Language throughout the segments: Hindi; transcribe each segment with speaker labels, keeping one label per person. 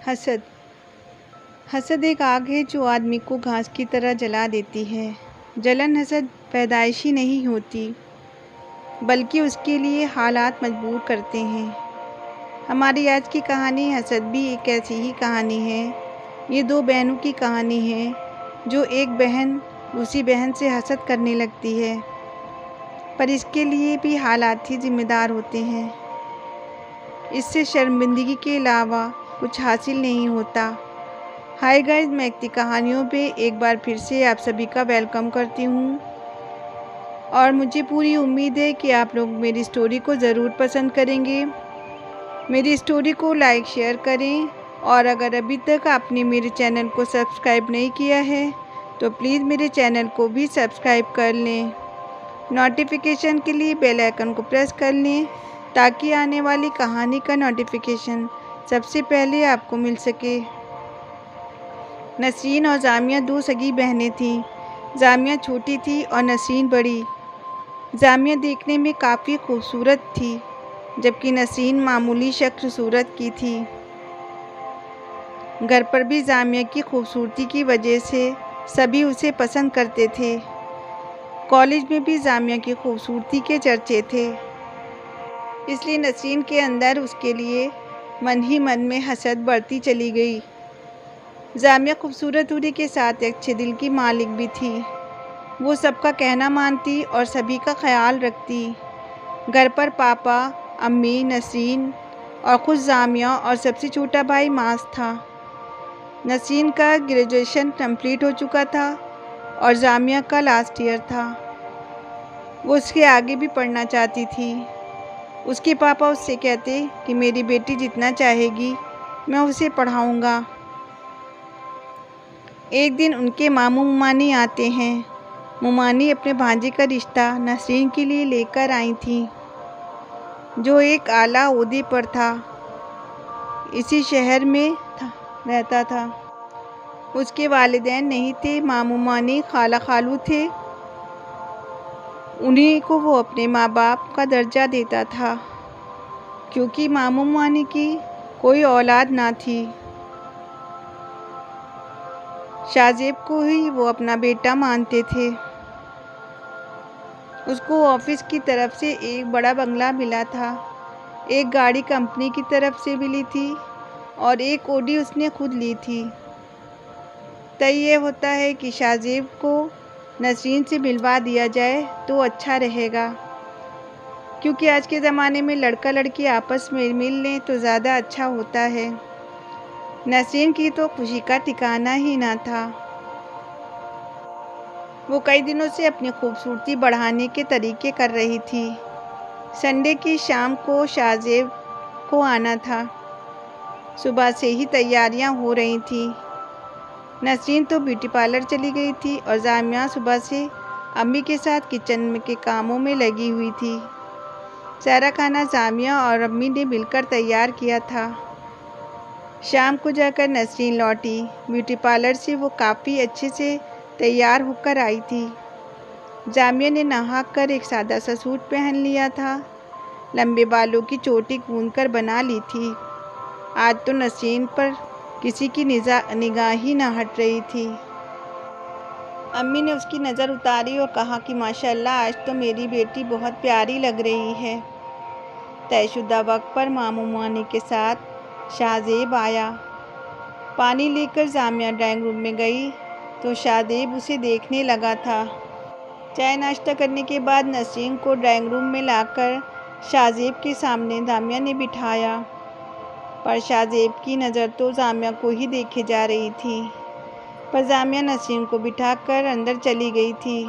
Speaker 1: हसद। हसद एक आग है जो आदमी को घास की तरह जला देती है। जलन हसद पैदाइशी नहीं होती, बल्कि उसके लिए हालात मजबूर करते हैं। हमारी आज की कहानी हसद भी एक ऐसी ही कहानी है। ये दो बहनों की कहानी है जो एक बहन दूसरी बहन से हसद करने लगती है, पर इसके लिए भी हालात ही जिम्मेदार होते हैं। इससे शर्मिंदगी के अलावा कुछ हासिल नहीं होता। हाय गाइस, मैं एकती कहानियों पे एक बार फिर से आप सभी का वेलकम करती हूँ और मुझे पूरी उम्मीद है कि आप लोग मेरी स्टोरी को ज़रूर पसंद करेंगे। मेरी स्टोरी को लाइक शेयर करें और अगर अभी तक आपने मेरे चैनल को सब्सक्राइब नहीं किया है तो प्लीज़ मेरे चैनल को भी सब्सक्राइब कर लें। नोटिफिकेशन के लिए बेल आइकन को प्रेस कर लें ताकि आने वाली कहानी का नोटिफिकेशन सबसे पहले आपको मिल सके। नसरीन और जामिया दो सगी बहनें थीं। जामिया छोटी थी और नसरीन बड़ी। जामिया देखने में काफ़ी खूबसूरत थी, जबकि नसरीन मामूली शक्ल सूरत की थी। घर पर भी जामिया की खूबसूरती की वजह से सभी उसे पसंद करते थे। कॉलेज में भी जामिया की खूबसूरती के चर्चे थे, इसलिए नसरीन के अंदर उसके लिए मन ही मन में हसद बढ़ती चली गई। जामिया खूबसूरत होने के साथ एक अच्छे दिल की मालिक भी थी। वो सबका कहना मानती और सभी का ख्याल रखती। घर पर पापा, अम्मी, नसरीन और खुद जामिया और सबसे छोटा भाई मास था। नसरीन का ग्रेजुएशन कंप्लीट हो चुका था और जामिया का लास्ट ईयर था। वो उसके आगे भी पढ़ना चाहती थी। उसके पापा उससे कहते कि मेरी बेटी जितना चाहेगी मैं उसे पढ़ाऊँगा। एक दिन उनके मामू मुमानी आते हैं। मुमानी अपने भांजे का रिश्ता नसरीन के लिए लेकर आई थी, जो एक आला ओहदे पर था, इसी शहर में रहता था। उसके वालिदैन नहीं थे, मामू मुमानी खाला खालू थे। उन्हीं को वो अपने माँ बाप का दर्जा देता था, क्योंकि मामू मुमानी की कोई औलाद ना थी। शाहजेब को ही वो अपना बेटा मानते थे। उसको ऑफिस की तरफ से एक बड़ा बंगला मिला था, एक गाड़ी कंपनी की तरफ से मिली थी और एक ओडी उसने खुद ली थी। तय ये होता है कि शाहजेब को नसरीन से मिलवा दिया जाए तो अच्छा रहेगा, क्योंकि आज के ज़माने में लड़का लड़की आपस में मिल लें तो ज़्यादा अच्छा होता है। नसरीन की तो खुशी का ठिकाना ही ना था। वो कई दिनों से अपनी खूबसूरती बढ़ाने के तरीके कर रही थी। संडे की शाम को शाहजेब को आना था। सुबह से ही तैयारियां हो रही थी। नसरीन तो ब्यूटी पार्लर चली गई थी और जामिया सुबह से अम्मी के साथ किचन के कामों में लगी हुई थी। सारा खाना जामिया और अम्मी ने मिलकर तैयार किया था। शाम को जाकर नसरीन लौटी। ब्यूटी पार्लर से वो काफ़ी अच्छे से तैयार होकर आई थी। जामिया ने नहाकर एक सादा सा सूट पहन लिया था, लंबे बालों की चोटी गूंथकर बना ली थी। आज तो नसरीन पर किसी की निगाह ही न हट रही थी। अम्मी ने उसकी नज़र उतारी और कहा कि माशाल्लाह, आज तो मेरी बेटी बहुत प्यारी लग रही है। तयशुदा वक्त पर मामू मानी के साथ शाहजेब आया। पानी लेकर जामिया ड्राइंग रूम में गई तो शाहजेब उसे देखने लगा था। चाय नाश्ता करने के बाद नसरीन को ड्राइंग रूम में लाकर शाहजेब के सामने जामिया ने बिठाया, पर शाहजेब की नज़र तो जामिया को ही देखे जा रही थी। पर जामिया नसरीन को बिठाकर अंदर चली गई थी।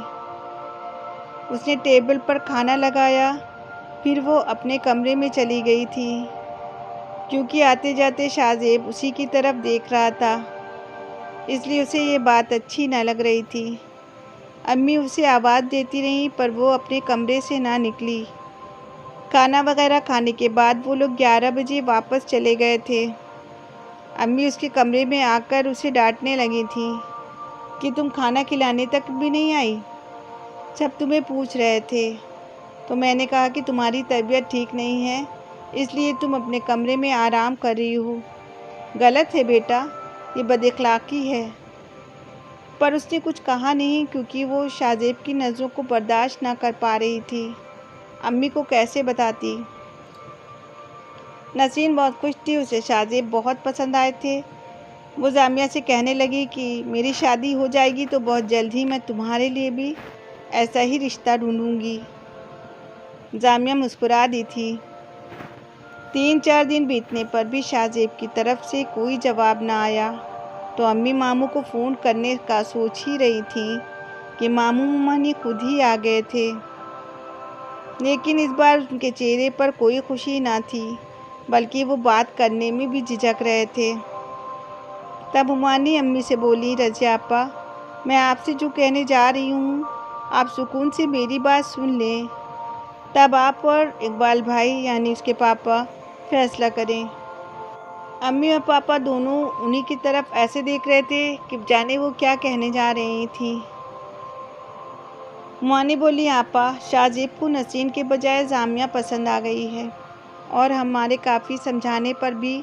Speaker 1: उसने टेबल पर खाना लगाया, फिर वो अपने कमरे में चली गई थी, क्योंकि आते जाते शाहजेब उसी की तरफ देख रहा था, इसलिए उसे ये बात अच्छी न लग रही थी। अम्मी उसे आवाज़ देती रहीं, पर वो अपने कमरे से ना निकली। खाना वगैरह खाने के बाद वो लोग 11 बजे वापस चले गए थे। अम्मी उसके कमरे में आकर उसे डांटने लगी थी कि तुम खाना खिलाने तक भी नहीं आई। सब तुम्हें पूछ रहे थे तो मैंने कहा कि तुम्हारी तबीयत ठीक नहीं है, इसलिए तुम अपने कमरे में आराम कर रही हो। गलत है बेटा, ये बदअखलाक़ी है। पर उसने कुछ कहा नहीं क्योंकि वो शाहज़ेब की नज़रों को बर्दाश्त ना कर पा रही थी। अम्मी को कैसे बताती? नसीन बहुत खुश थी, उसे शाहज़ेब बहुत पसंद आए थे। वो जामिया से कहने लगी कि मेरी शादी हो जाएगी तो बहुत जल्द ही मैं तुम्हारे लिए भी ऐसा ही रिश्ता ढूंढूंगी। जामिया मुस्कुरा दी थी। 3-4 दिन बीतने पर भी शाहज़ेब की तरफ से कोई जवाब ना आया तो अम्मी मामू को फ़ोन करने का सोच ही रही थी कि मामू मामी खुद ही आ गए थे। लेकिन इस बार उनके चेहरे पर कोई खुशी ना थी, बल्कि वो बात करने में भी झिझक रहे थे। तब हुमानी अम्मी से बोली, रज़िया आपा, मैं आपसे जो कहने जा रही हूँ आप सुकून से मेरी बात सुन लें, तब आप और इकबाल भाई यानी उसके पापा फैसला करें। अम्मी और पापा दोनों उन्हीं की तरफ ऐसे देख रहे थे कि जाने वो क्या कहने जा रही थी। हुमानी बोली, आपा, शाहज़ेब को नसीन के बजाय जामिया पसंद आ गई है और हमारे काफ़ी समझाने पर भी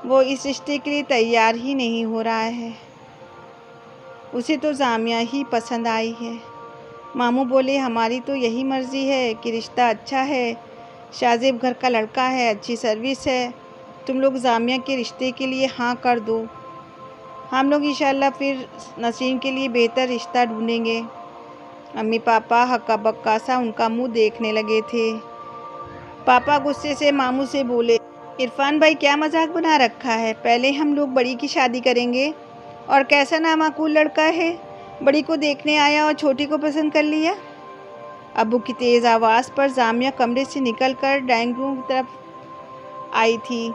Speaker 1: वो इस रिश्ते के लिए तैयार ही नहीं हो रहा है। उसे तो जामिया ही पसंद आई है। मामू बोले, हमारी तो यही मर्ज़ी है कि रिश्ता अच्छा है, शाहज़ेब घर का लड़का है, अच्छी सर्विस है, तुम लोग जामिया के रिश्ते के लिए हाँ कर दो। हम लोग इंशाल्लाह फिर नसीन के लिए बेहतर रिश्ता ढूंढेंगे। अम्मी पापा हक्का बक्का सा उनका मुंह देखने लगे थे। पापा गुस्से से मामू से बोले, इरफान भाई क्या मजाक बना रखा है? पहले हम लोग बड़ी की शादी करेंगे। और कैसा नामाकूल लड़का है, बड़ी को देखने आया और छोटी को पसंद कर लिया। अब्बू की तेज़ आवाज़ पर जामिया कमरे से निकलकर ड्राइंग रूम की तरफ आई थी।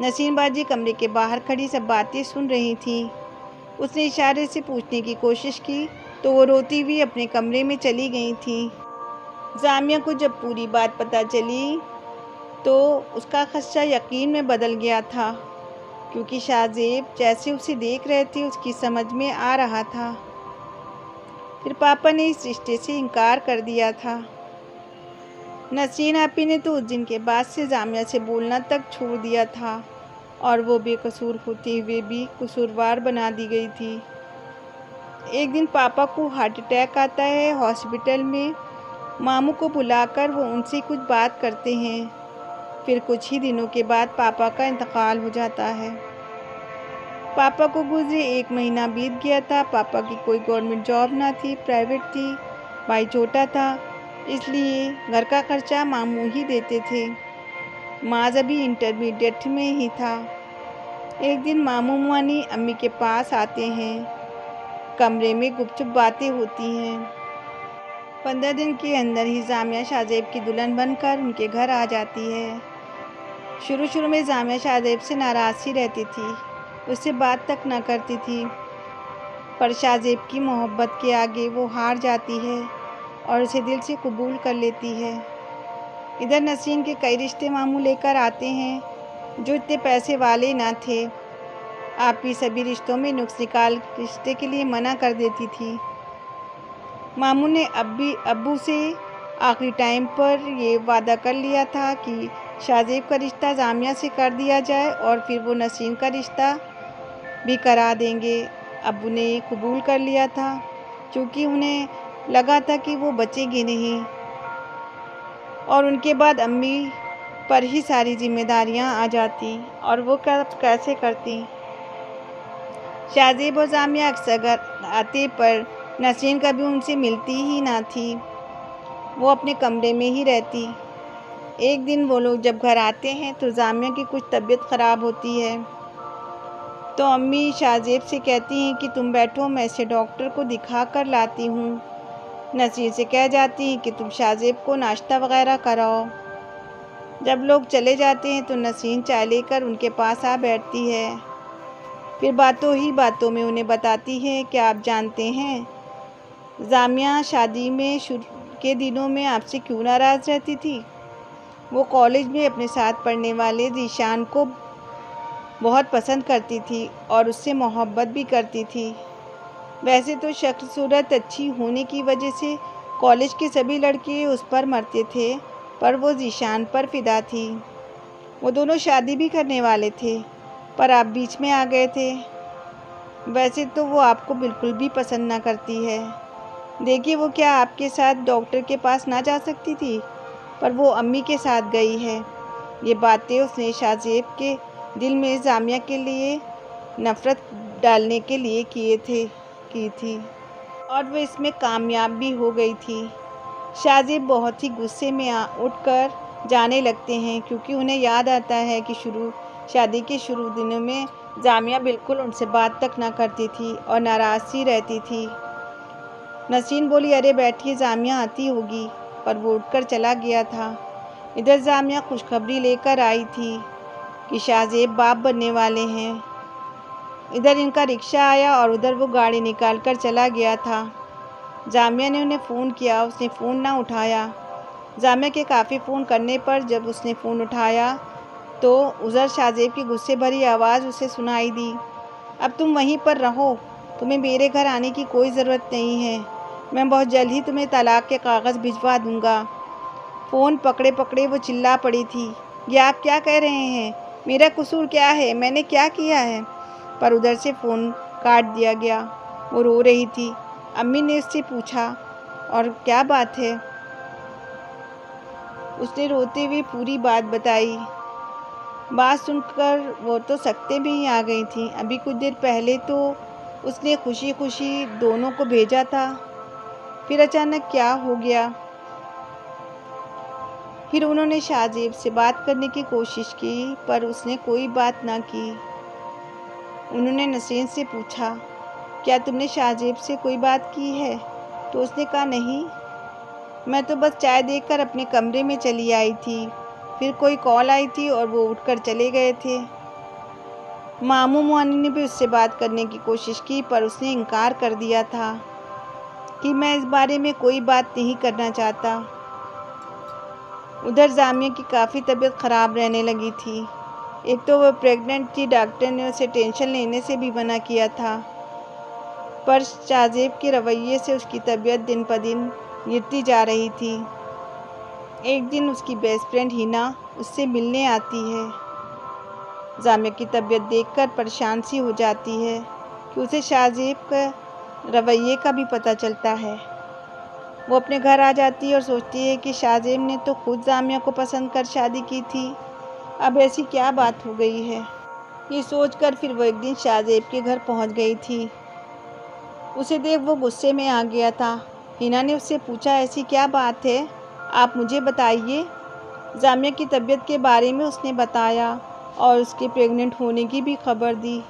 Speaker 1: नसीन बाजी कमरे के बाहर खड़ी सब बातें सुन रही थी। उसने इशारे से पूछने की कोशिश की तो वो रोती हुई अपने कमरे में चली गई थी। जामिया को जब पूरी बात पता चली तो उसका खदशा यकीन में बदल गया था, क्योंकि शाहज़ेब जैसे उसे देख रहे थे उसकी समझ में आ रहा था। फिर पापा ने इस रिश्ते से इनकार कर दिया था। नसीन आपी ने तो उस दिन के बाद से जामिया से बोलना तक छोड़ दिया था और वो बेकसूर होते हुए भी कसूरवार बना दी गई थी। एक दिन पापा को हार्ट अटैक आता है। हॉस्पिटल में मामू को बुलाकर वो उनसे कुछ बात करते हैं। फिर कुछ ही दिनों के बाद पापा का इंतकाल हो जाता है। पापा को गुजरे 1 महीना बीत गया था। पापा की कोई गवर्नमेंट जॉब ना थी, प्राइवेट थी। भाई छोटा था, इसलिए घर का खर्चा मामू ही देते थे। माज अभी इंटरमीडिएट में ही था। एक दिन मामू मानी अम्मी के पास आते हैं। कमरे में गुपचुप बातें होती हैं। 15 दिन के अंदर ही जामिया शाहज़ेब की दुल्हन बनकर उनके घर आ जाती है। शुरू में जामिया शाहज़ेब से नाराज़ सी रहती थी, उससे बात तक न करती थी। पर शाहज़ेब की मोहब्बत के आगे वो हार जाती है और उसे दिल से कबूल कर लेती है। इधर नसीन के कई रिश्ते मामू लेकर आते हैं जो इतने पैसे वाले ना थे। आप भी सभी रिश्तों में नुक्स निकाल रिश्ते के लिए मना कर देती थी। मामू ने अब्बू से आखिरी टाइम पर ये वादा कर लिया था कि शाहज़ेब का रिश्ता जामिया से कर दिया जाए और फिर वो नसीन का रिश्ता भी करा देंगे। अब्बू ने कबूल कर लिया था क्योंकि उन्हें लगा था कि वो बचेगी नहीं और उनके बाद अम्मी पर ही सारी जिम्मेदारियां आ जाती और वो कैसे करती। शाहज़ेब और जामिया अक्सर घर आते पर नसीन कभी उनसे मिलती ही ना थी। वो अपने कमरे में ही रहती। एक दिन वो लोग जब घर आते हैं तो जामिया की कुछ तबीयत ख़राब होती है तो अम्मी शाहज़ेब से कहती हैं कि तुम बैठो, मैं इसे डॉक्टर को दिखा कर लाती हूँ। नसीन से कह जाती हैं कि तुम शाहज़ेब को नाश्ता वगैरह कराओ। जब लोग चले जाते हैं तो नसीन चाय लेकर उनके पास आ बैठती है। फिर बातों ही बातों में उन्हें बताती है कि आप जानते हैं जामिया शादी में शुरू के दिनों में आपसे क्यों नाराज़ रहती थी। वो कॉलेज में अपने साथ पढ़ने वाले ज़ीशान को बहुत पसंद करती थी और उससे मोहब्बत भी करती थी। वैसे तो शक्ल सूरत अच्छी होने की वजह से कॉलेज के सभी लड़के उस पर मरते थे, पर वो ज़ीशान पर फ़िदा थी। वो दोनों शादी भी करने वाले थे, पर आप बीच में आ गए थे। वैसे तो वो आपको बिल्कुल भी पसंद ना करती है। देखिए, वो क्या आपके साथ डॉक्टर के पास ना जा सकती थी, पर वो अम्मी के साथ गई है। ये बातें उसने शाहज़ेब के दिल में जामिया के लिए नफ़रत डालने के लिए की थी और वो इसमें कामयाब भी हो गई थी। शाहज़ेब बहुत ही गुस्से में उठकर जाने लगते हैं, क्योंकि उन्हें याद आता है कि शादी के शुरू दिनों में जामिया बिल्कुल उनसे बात तक ना करती थी और नाराज़ सी रहती थी। नसीन बोली, अरे बैठिए, जामिया आती होगी, पर वो उठकर चला गया था। इधर जामिया खुशखबरी लेकर आई थी कि शाहज़ेब बाप बनने वाले हैं। इधर इनका रिक्शा आया और उधर वो गाड़ी निकाल कर चला गया था। जामिया ने उन्हें फ़ोन किया, उसने फ़ोन ना उठाया। जामिया के काफ़ी फ़ोन करने पर जब उसने फ़ोन उठाया तो उधर शाहज़ेब की गुस्से भरी आवाज़ उसे सुनाई दी, अब तुम वहीं पर रहो, तुम्हें मेरे घर आने की कोई ज़रूरत नहीं है। मैं बहुत जल्द ही तुम्हें तलाक के कागज़ भिजवा दूँगा। फ़ोन पकड़े पकड़े वो चिल्ला पड़ी थी, ये आप क्या कह रहे हैं? मेरा कसूर क्या है? मैंने क्या किया है? पर उधर से फ़ोन काट दिया गया। वो रो रही थी। अम्मी ने उससे पूछा, और क्या बात है? उसने रोते हुए पूरी बात बताई। बात सुनकर वो तो सकते में ही आ गई थी। अभी कुछ देर पहले तो उसने खुशी खुशी दोनों को भेजा था, फिर अचानक क्या हो गया? फिर उन्होंने शाहज़ेब से बात करने की कोशिश की, पर उसने कोई बात ना की। उन्होंने नसीन से पूछा, क्या तुमने शाहज़ेब से कोई बात की है? तो उसने कहा, नहीं, मैं तो बस चाय देकर अपने कमरे में चली आई थी। फिर कोई कॉल आई थी और वो उठकर चले गए थे। मामू मुआनी ने भी उससे बात करने की कोशिश की, पर उसने इनकार कर दिया था कि मैं इस बारे में कोई बात नहीं करना चाहता। उधर जामिया की काफ़ी तबीयत ख़राब रहने लगी थी। एक तो वह प्रेग्नेंट थी, डॉक्टर ने उसे टेंशन लेने से भी मना किया था, पर शाहज़ेब के रवैये से उसकी तबीयत दिन ब दिन गिरती जा रही थी। एक दिन उसकी बेस्ट फ्रेंड हिना उससे मिलने आती है। जामिया की तबीयत देखकर परेशान सी हो जाती है कि उसे शाहज़ेब का रवैये का भी पता चलता है। वो अपने घर आ जाती है और सोचती है कि शाहज़ेब ने तो खुद जामिया को पसंद कर शादी की थी, अब ऐसी क्या बात हो गई है? ये सोचकर फिर वो एक दिन शाहज़ेब के घर पहुंच गई थी। उसे देख वो गुस्से में आ गया था। हिना ने उससे पूछा, ऐसी क्या बात है, आप मुझे बताइए। जामिया की तबीयत के बारे में उसने बताया और उसके प्रेग्नेंट होने की भी खबर दी।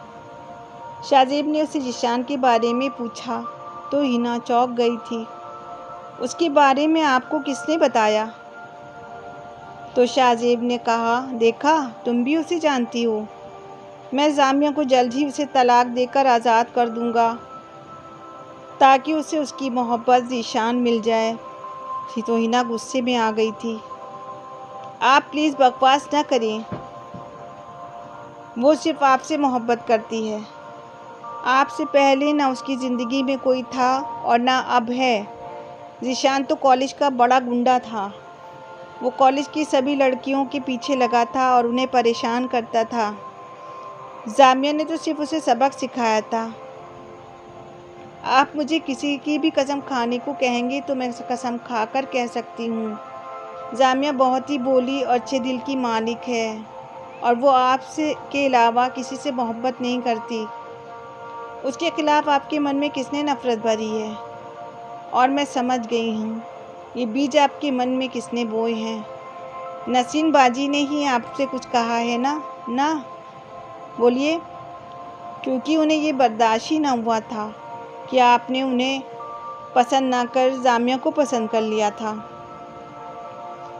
Speaker 1: शाहज़ेब ने उसे ज़ीशान के बारे में पूछा तो हिना चौंक गई थी। उसके बारे में आपको किसने बताया? तो शाहज़ेब ने कहा, देखा, तुम भी उसे जानती हो। मैं जामिया को जल्द ही उसे तलाक देकर आज़ाद कर दूंगा, ताकि उसे उसकी मोहब्बत ज़ीशान मिल जाए। तो हिना गुस्से में आ गई थी। आप प्लीज़ बकवास ना करें, वो सिर्फ आपसे मोहब्बत करती है। आपसे पहले ना उसकी ज़िंदगी में कोई था और ना अब है। ज़ीशान तो कॉलेज का बड़ा गुंडा था। वो कॉलेज की सभी लड़कियों के पीछे लगा था और उन्हें परेशान करता था। जामिया ने तो सिर्फ उसे सबक सिखाया था। आप मुझे किसी की भी कसम खाने को कहेंगे तो मैं कसम खाकर कह सकती हूँ, जामिया बहुत ही भोली और अच्छे दिल की मालिक है और वो आपसे के अलावा किसी से मोहब्बत नहीं करती। उसके खिलाफ आपके मन में किसने नफ़रत भरी है? और मैं समझ गई हूँ, ये बीज आपके मन में किसने बोए हैं। नसीन बाजी ने ही आपसे कुछ कहा है ना? ना बोलिए, क्योंकि उन्हें ये बर्दाश्त ही ना हुआ था कि आपने उन्हें पसंद ना कर जामिया को पसंद कर लिया था।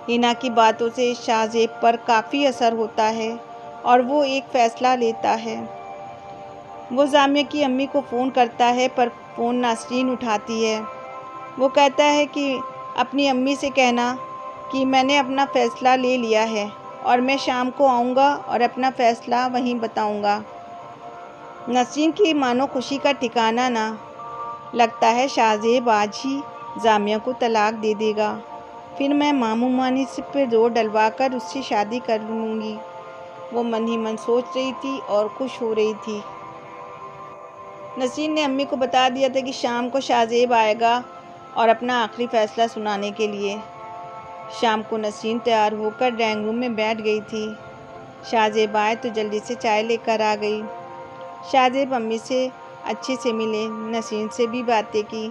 Speaker 1: हिना की बातों से शाहज़ेब पर काफ़ी असर होता है और वो एक फ़ैसला लेता है। वो जामिया की अम्मी को फ़ोन करता है, पर फ़ोन नासरीन उठाती है। वो कहता है कि अपनी अम्मी से कहना कि मैंने अपना फ़ैसला ले लिया है और मैं शाम को आऊँगा और अपना फ़ैसला वहीं बताऊँगा। नसरीन की मानो खुशी का ठिकाना ना। लगता है शाहज़ेब आज ही जामिया को तलाक दे देगा, फिर मैं मामू मानी से पे जोर डलवा कर उससे शादी कर लूँगी। वो मन ही मन सोच रही थी और खुश हो रही थी। नसीन ने अम्मी को बता दिया था कि शाम को शाहजेब आएगा और अपना आखिरी फैसला सुनाने के लिए। शाम को नसीन तैयार होकर ड्राइंग रूम में बैठ गई थी। शाहजेब आए तो जल्दी से चाय लेकर आ गई। शाहजेब अम्मी से अच्छे से मिले, नसीन से भी बातें की,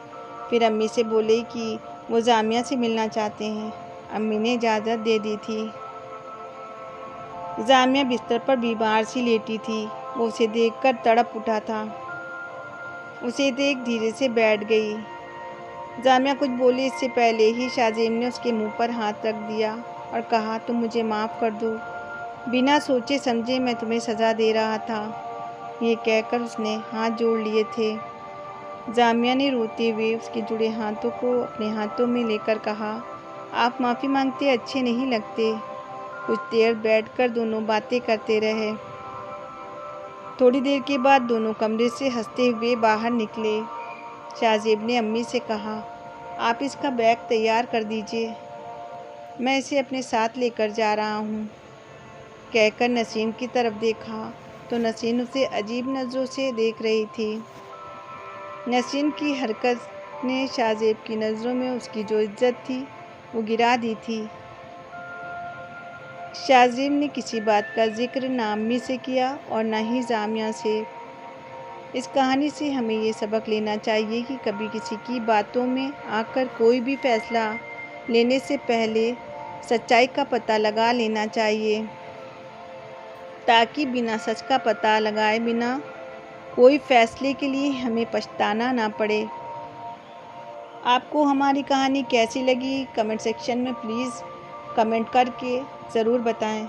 Speaker 1: फिर अम्मी से बोले कि वो जामिया से मिलना चाहते हैं। अम्मी ने इजाज़त दे दी थी। जामिया बिस्तर पर बीमार सी लेटी थी। वो उसे देखकर तड़प उठा था। उसे देख धीरे से बैठ गई। जामिया कुछ बोली इससे पहले ही शाहजेब ने उसके मुंह पर हाथ रख दिया और कहा, तुम मुझे माफ़ कर दो, बिना सोचे समझे मैं तुम्हें सज़ा दे रहा था। ये कहकर उसने हाथ जोड़ लिए थे। जामिया ने रोते हुए उसके जुड़े हाथों को अपने हाथों में लेकर कहा, आप माफ़ी मांगते अच्छे नहीं लगते। कुछ देर बैठकर दोनों बातें करते रहे। थोड़ी देर के बाद दोनों कमरे से हंसते हुए बाहर निकले। शाहजेब ने अम्मी से कहा, आप इसका बैग तैयार कर दीजिए, मैं इसे अपने साथ लेकर जा रहा हूँ। कहकर नसीन की तरफ देखा तो नसीन उसे अजीब नज़रों से देख रही थी। नसीन की हरकत ने शाहजेब की नज़रों में उसकी जो इज्जत थी वो गिरा दी थी। शाहजेब ने किसी बात का जिक्र ना अम्मी से किया और ना ही जामिया से। इस कहानी से हमें ये सबक लेना चाहिए कि कभी किसी की बातों में आकर कोई भी फैसला लेने से पहले सच्चाई का पता लगा लेना चाहिए, ताकि बिना सच का पता लगाए बिना कोई फैसले के लिए हमें पछताना ना पड़े। आपको हमारी कहानी कैसी लगी कमेंट सेक्शन में प्लीज़ कमेंट करके ज़रूर बताएं।